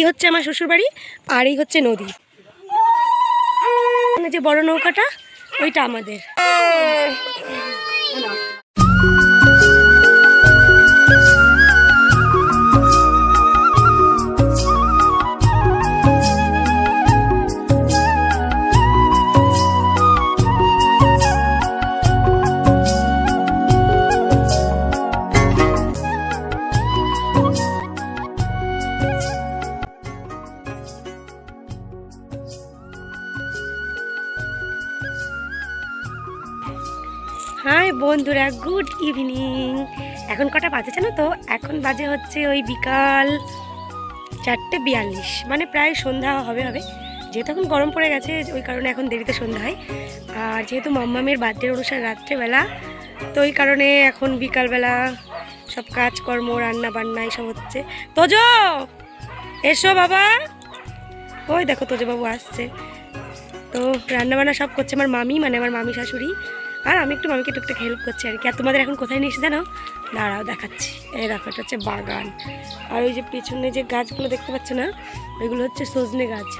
হচ্ছে আমার শ্বশুর বাড়ি আর এই হচ্ছে নদী। যে বড় নৌকাটা ওইটা আমাদের। হাই বন্ধুরা, গুড ইভিনিং। এখন কটা বাজে জানো তো? এখন বাজে হচ্ছে ওই বিকাল 4:42, মানে প্রায় সন্ধ্যা হবে। যেহেতু এখন গরম পড়ে গেছে ওই কারণে এখন দেরিতে সন্ধ্যা হয়। আর যেহেতু মাম্মামের বার্থডের অনুষ্ঠান রাত্রেবেলা, তো ওই কারণে এখন বিকালবেলা সব কাজকর্ম রান্না বান্না এইসব হচ্ছে। তোজো এসো বাবা, ওই দেখো তোজো বাবু আসছে। তো রান্নাবান্না সব করছে আমার মামি, মানে আমার মামি শাশুড়ি, আর আমি একটু মামিকে টুকটাক হেল্প করছি আর কি। আর তোমাদের এখন কোথায় নিয়ে এসে জানো? দাঁড়াও দেখাচ্ছি। এই দেখো, এটা হচ্ছে বাগান। আর ওই যে পেছনে যে গাছগুলো দেখতে পাচ্ছ না, ওইগুলো হচ্ছে সজনে গাছ।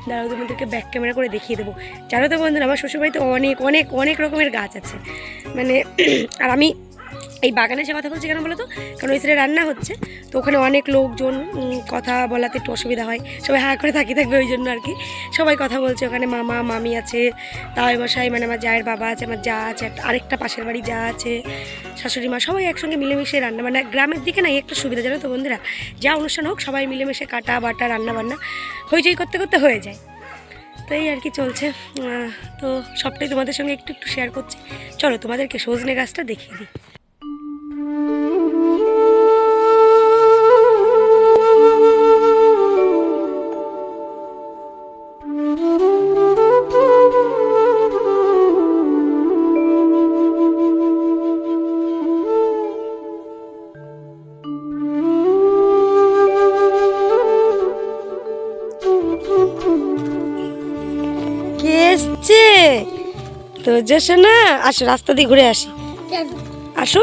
দাঁড়াও তোমাদেরকে ব্যাক ক্যামেরা করে দেখিয়ে দেবো। জানো তো বন্ধুরা, আমার শ্বশুরবাড়িতে অনেক অনেক অনেক রকমের গাছ আছে মানে। আর আমি এই বাগানে সে কথা বলছি কেন বলো তো? কারণ ওই সাইডে রান্না হচ্ছে, তো ওখানে অনেক লোকজন, কথা বলাতে একটু অসুবিধা হয়, সবাই হাঁ করে থাকবে ওই জন্য আর কি। সবাই কথা বলছে ওখানে, মামা মামি আছে, তাই মশাই মানে আমার জায়ের বাবা আছে, আমার যা আছে, আরেকটা পাশের বাড়ি যা আছে, শাশুড়ি মা, সবাই একসঙ্গে মিলেমিশে রান্না। মানে গ্রামের দিকে না একটু সুবিধা জানো তো বন্ধুরা, যা অনুষ্ঠান হোক সবাই মিলেমিশে কাটা বাটা রান্না বান্না হইচই করতে করতে হয়ে যায়। তো এই আর কি চলছে। তো সবটাই তোমাদের সঙ্গে একটু একটু শেয়ার করছি। চলো তোমাদেরকে সজনে গাছটা দেখিয়ে দিই। তো যেসো না, আসো রাস্তা দিয়ে ঘুরে আসি, আসো।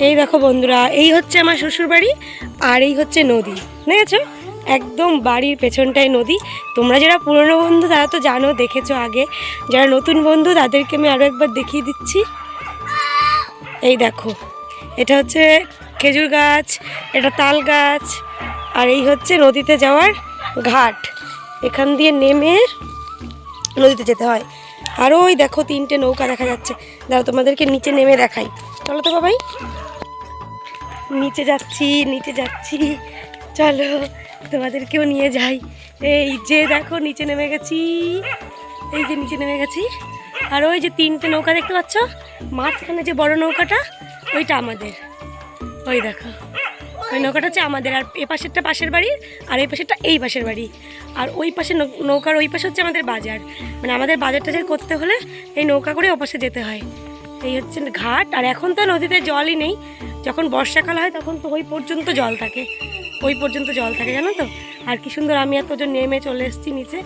এই দেখো বন্ধুরা, এই হচ্ছে আমার শ্বশুর বাড়ি আর এই হচ্ছে নদী, দেখেছো? একদম বাড়ির পেছনটাই নদী। তোমরা যারা পুরনো বন্ধু তারা তো জানো, দেখেছো আগে। যারা নতুন বন্ধু তাদেরকে আমি আরও একবার দেখিয়ে দিচ্ছি। এই দেখো, এটা হচ্ছে খেজুর গাছ, এটা তাল গাছ, আর এই হচ্ছে নদীতে যাওয়ার ঘাট। এখান দিয়ে নেমে নদীতে যেতে হয়। আর ওই দেখো 3টে নৌকা দেখা যাচ্ছে। দাও তোমাদেরকে নিচে নেমে দেখাই, চলো তো বাবাই। নিচে যাচ্ছি, চলো তোমাদেরকেও নিয়ে যাই। এই যে দেখো নিচে নেমে গেছি, এই যে নিচে নেমে গেছি। আর ওই যে 3টে নৌকা দেখতে পাচ্ছ, মাঝখানে যে বড় নৌকাটা ওইটা আমাদের। ওই দেখো, ওই নৌকাটা হচ্ছে আমাদের। আর এ পাশেরটা পাশের বাড়ির, আর এই পাশেরটা এই পাশের বাড়ি। আর ওই পাশে নৌকার ওই পাশে হচ্ছে আমাদের বাজার। মানে আমাদের বাজার টাজার করতে হলে এই নৌকা করে ও পাশে যেতে হয়। এই হচ্ছে ঘাট। আর এখন তো নদীতে জলই নেই, যখন বর্ষাকাল হয় তখন তো ওই পর্যন্ত জল থাকে, জানো তো। আর কি সুন্দর, আমি এতজন নেমে চলে এসেছি নিচে।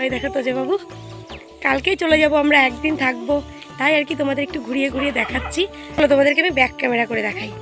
ওই দেখো তোজে বাবু, কালকেই চলে যাব আমরা, একদিন থাকবো, তাই আর কি তোমাদের একটু ঘুরিয়ে ঘুরিয়ে দেখাচ্ছি। তোমাদেরকে আমি ব্যাক ক্যামেরা করে দেখাই।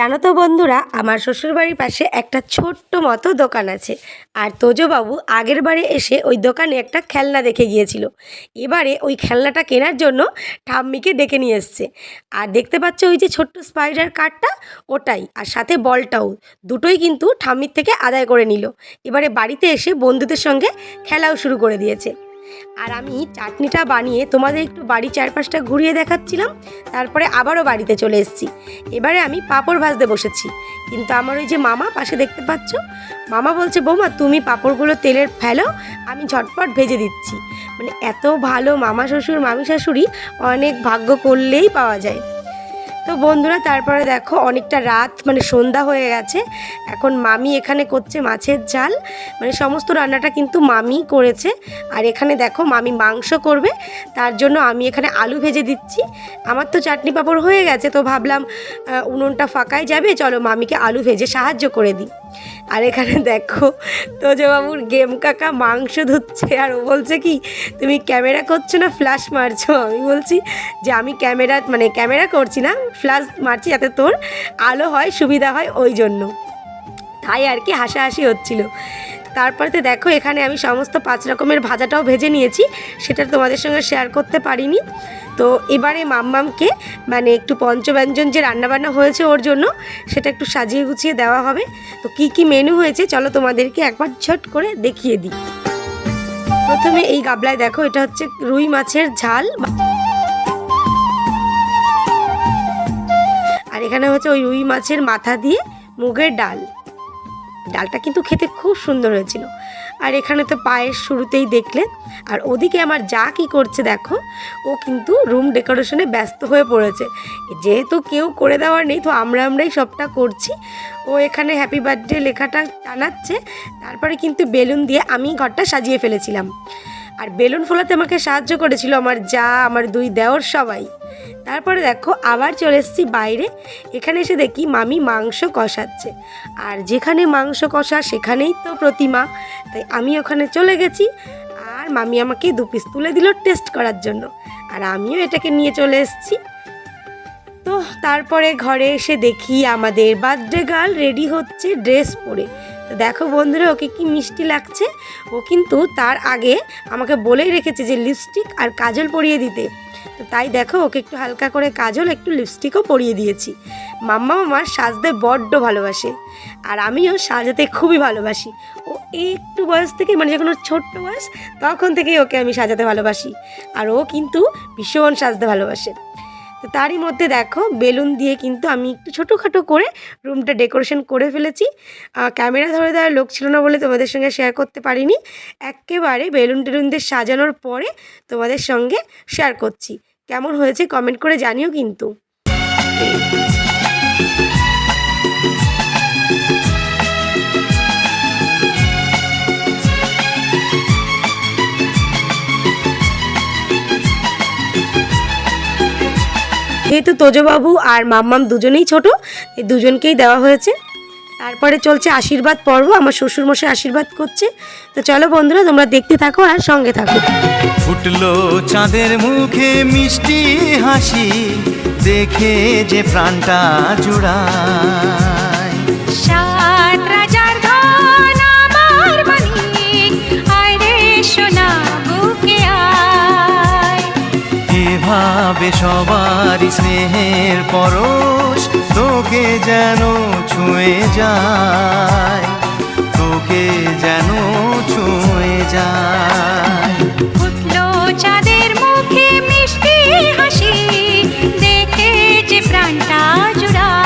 জানো তো বন্ধুরা, আমার শ্বশুরবাড়ির পাশে একটা ছোট্ট মতো দোকান আছে। আর তোজবাবু আগের বারে এসে ওই দোকানে একটা খেলনা দেখে গিয়েছিল। এবারে ওই খেলনাটা কেনার জন্য ঠাম্মিকে ডেকে নিয়ে এসছে। আর দেখতে পাচ্ছ ওই যে ছোট্ট স্পাইডার কারটা, ওটাই, আর সাথে বলটাও, দুটোই কিন্তু ঠাম্মির থেকে আদায় করে নিল। এবারে বাড়িতে এসে বন্ধুদের সঙ্গে খেলাও শুরু করে দিয়েছে। আর আমি চাটনিটা বানিয়ে তোমাদের একটু বাড়ি চারপাশটা ঘুরিয়ে দেখাচ্ছিলাম, তারপরে আবারও বাড়িতে চলে এসেছি। এবারে আমি পাঁপড় ভাজতে বসেছি, কিন্তু আমার ওই যে মামা পাশে দেখতে পাচ্ছ, মামা বলছে বৌমা তুমি পাঁপড়গুলো তেলের ফেলো, আমি ঝটপট ভেজে দিচ্ছি। মানে এত ভালো মামা শ্বশুর মামি শাশুড়ি অনেক ভাগ্য করলেই পাওয়া যায়। তো বন্ধুরা তারপরে দেখো অনেকটা রাত, মানে সন্ধ্যা হয়ে গেছে। এখন মামি এখানে করছে মাছের ঝাল, মানে সমস্ত রান্নাটা কিন্তু মামি করেছে। আর এখানে দেখো মামি মাংস করবে, তার জন্য আমি এখানে আলু ভেজে দিচ্ছি। আমার তো চাটনি পাঁপড় হয়ে গেছে, তো ভাবলাম উনুনটা ফাঁকাই যাবে, চলো মামিকে আলু ভেজে সাহায্য করে দিই। আর এখানে দেখো তোজবাবুর গেম কাকা মাংস ধুচ্ছে, আর ও বলছে কি তুমি ক্যামেরা করছো না ফ্ল্যাশ মারছো। আমি বলছি যে আমি ক্যামেরা করছি না, ফ্ল্যাশ মারছি যাতে তোর আলো হয়, সুবিধা হয়, ওই জন্য। তাই আর কি হাসাহাসি হচ্ছিল। তারপরে তো দেখো এখানে আমি সমস্ত 5 রকমের ভাজাটাও ভেজে নিয়েছি, সেটা তোমাদের সঙ্গে শেয়ার করতে পারিনি। তো এবারে মাম্মামকে মানে একটু পঞ্চব্যঞ্জন যে রান্নাবান্না হয়েছে ওর জন্য, সেটা একটু সাজিয়ে গুছিয়ে দেওয়া হবে। তো কি কি মেনু হয়েছে চলো তোমাদেরকে একবার ঝট করে দেখিয়ে দিই। প্রথমে এই গাবলায় দেখো, এটা হচ্ছে রুই মাছের ঝাল, আর এখানে হচ্ছে ওই রুই মাছের মাথা দিয়ে মুগের ডাল। ডালটা কিন্তু খেতে খুব সুন্দর হয়েছিল। আর এখানে তো পায়েস শুরুতেই দেখলে। আর ওদিকে আমার যা কি করছে দেখো, ও কিন্তু রুম ডেকোরেশনে ব্যস্ত হয়ে পড়েছে। যেহেতু কেউ করে দেওয়ার নেই, তো আমরাই সবটা করছি। ও এখানে হ্যাপি বার্থডে লেখাটা টানাচ্ছে, তারপরে কিন্তু বেলুন দিয়ে আমি ঘরটা সাজিয়ে ফেলেছিলাম। আর বেলুন ফোলাতে আমাকে সাহায্য করেছিল আমার যা, আমার 2 দেওর সবাই। তারপরে দেখো আবার চলে এসেছি বাইরে। এখানে এসে দেখি মামি মাংস কষাচ্ছে, আর যেখানে মাংস কষা সেখানেই তো প্রতিমা। তাই আমি ওখানে চলে গেছি, আর মামি আমাকে 2 পিস তুলে দিল টেস্ট করার জন্য, আর আমিও এটাকে নিয়ে চলে এসেছি। তো তারপরে ঘরে এসে দেখি আমাদের বার্থডে গার্ল রেডি হচ্ছে ড্রেস পরে। তো দেখো বন্ধুরা ওকে কি মিষ্টি লাগছে। ও কিন্তু তার আগে আমাকে বলেই রেখেছে যে লিপস্টিক আর কাজল পরিয়ে দিতে। তো তাই দেখো ওকে একটু হালকা করে কাজল, একটু লিপস্টিকও পরিয়ে দিয়েছি। মাম্মা আমার সাজতে বড্ড ভালোবাসে, আর আমিও সাজাতে খুবই ভালোবাসি। ও একটু বয়স থেকে, মানে যখন ওর ছোট্ট বয়স, তখন থেকেই ওকে আমি সাজাতে ভালোবাসি, আর ও কিন্তু ভীষণ সাজতে ভালোবাসে। তো তারই মধ্যে দেখো বেলুন দিয়ে কিন্তু আমি একটু ছোটোখাটো করে রুমটা ডেকোরেশন করে ফেলেছি। ক্যামেরা ধরে দেওয়ার লোক ছিল না বলে তোমাদের সঙ্গে শেয়ার করতে পারিনি। একেবারে বেলুন টেলুন দিয়ে সাজানোর পরে তোমাদের সঙ্গে শেয়ার করছি। কেমন হয়েছে কমেন্ট করে জানিও কিন্তু। যেহেতু তোজবাবু আর মাম্মাম দুজনেই ছোট, এই দুজনকেই দেওয়া হয়েছে। তারপরে চলছে আশীর্বাদ পর্ব, আমার শ্বশুরমশাই আশীর্বাদ করছে। তো চলো বন্ধুরা তোমরা দেখতে থাকো আর সঙ্গে থাকো। ফুটলো চাঁদের মুখে মিষ্টি হাসি, দেখে যে প্রাণটা জুড়ায়। সাত রাজার ধন আমার মানিক, আয় রে সোনা বুকে আয়। এভাবে সবারই স্নেহের পরশ তোকে যেন ছুঁয়ে যায়, তোকে যেন ছুঁয়ে যায়। ফুটলো চাঁদের মুখে মিষ্টি হাসি, দেখে যে প্রাণটা জুড়ায়।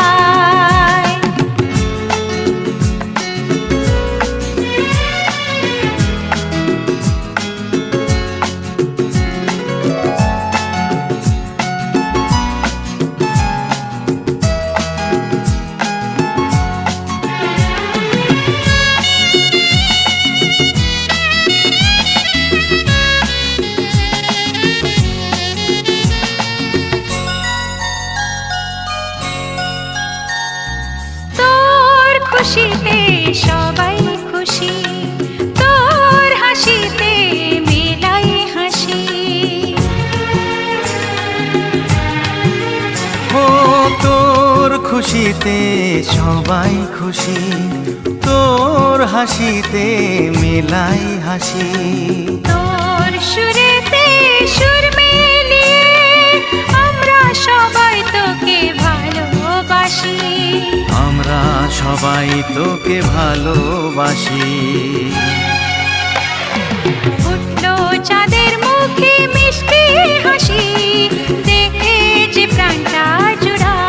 খুশিতে সবাই খুশি, তোর হাসিতে মেলাই হাসি। ও তোর তোর খুশিতে সবাই খুশি, তোর হাসিতে মেলাই হাসি। তোর সুরেতে সুর মিলিয়ে আমরা সবাই তোকে ভালোবাসি, আমরা সবাই তোকে ভালোবাসি। উঠলো চাঁদের মুখে মিষ্টি হাসি, দেখে যে প্রাণটা জুড়ায়।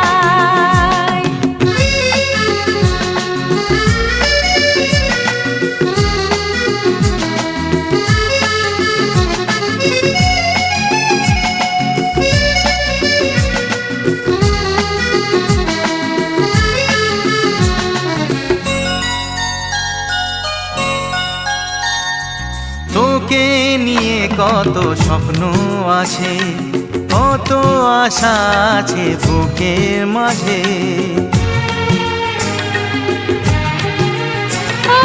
তোকে নিয়ে কত স্বপ্ন আছে, কত আশা আছে বুকের মাঝে। ও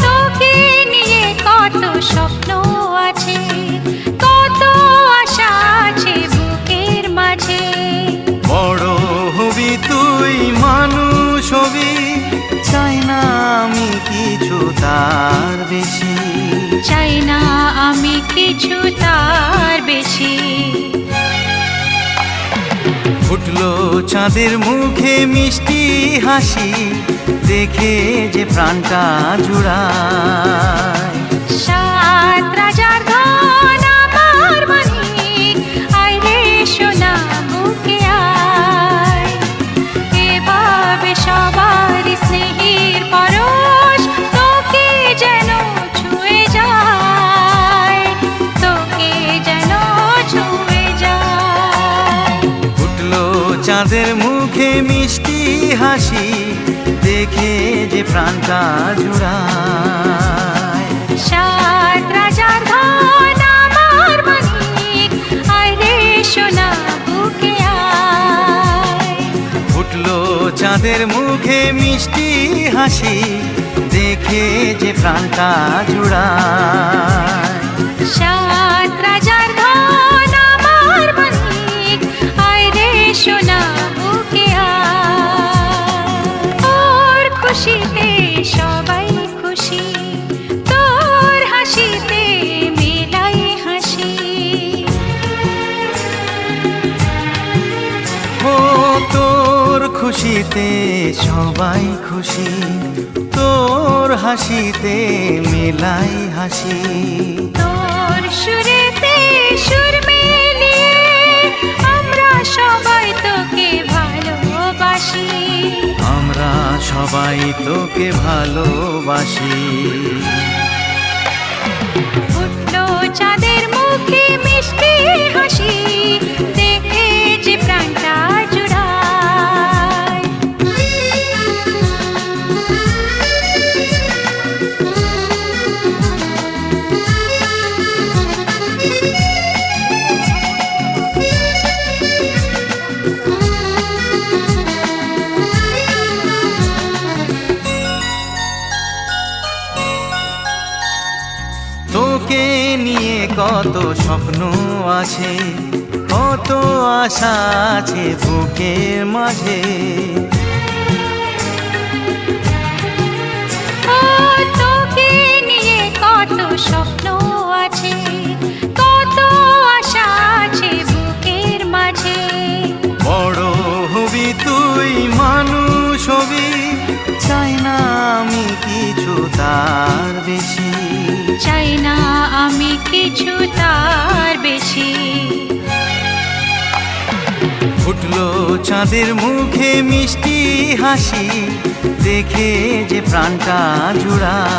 তোকে নিয়ে কত স্বপ্ন আছে, কত আশা আছে বুকের মাঝে। বড় হবি তুই মানুষ হবি, চাই না আমি কিছু তার বেশি, চাই না আমি কিছু তার বেশি। ফুটলো চাঁদের মুখে মিষ্টি হাসি, দেখে যে প্রাণটা জুড়ায়। সাত রাজার ধন আমার মানিক, আয় রে সোনা বুকে আয়। এভাবে সবার স্নেহের পরশ তোকে যেন ছুঁয়ে যায়, তোকে যেন ছুঁয়ে যায়। ফুটলো চাঁদের মুখে মিষ্টি হাসি, দেখে যে প্রাণটা জুড়ায়। সাত রাজার ধন আমার মানিক, আয় রে সোনা বুকে আয়। ফুটলো চাঁদের মুখে মিষ্টি হাসি, দেখে যে প্রাণটা জুড়ায়। সাত রাজার ধন আমার মানিক, আয় রে সোনা বুকে আয়। তোর খুশিতে সবাই খুশি, তোর হাসিতে মেলাই হাসি। ও তোর খুশিতে সবাই খুশি, তোর হাসিতে মেলাই হাসি। তোর সুরেতে সুর মিলিয়ে আমরা সবাই তোকে ভালোবাসি, আমরা সবাই তোকে ভালোবাসি। উঠলো চাঁদের মুখে মিষ্টি হাসি, দেখে যে প্রাণটা জুড়ায়। তোকে নিয়ে কত স্বপ্ন আছে, কত আশা আছে বুকের মাঝে। ও তোকে নিয়ে কত স্বপ্ন আছে, কত আশা আছে বুকের মাঝে। বড় হবি তুই মানুষ হবি, চাই না আমি কিছু তার বেশি, চাই না আমি কিছু তার বেশি। ফুটলো চাঁদের মুখে মিষ্টি হাসি, দেখে যে প্রাণটা জুড়ায়।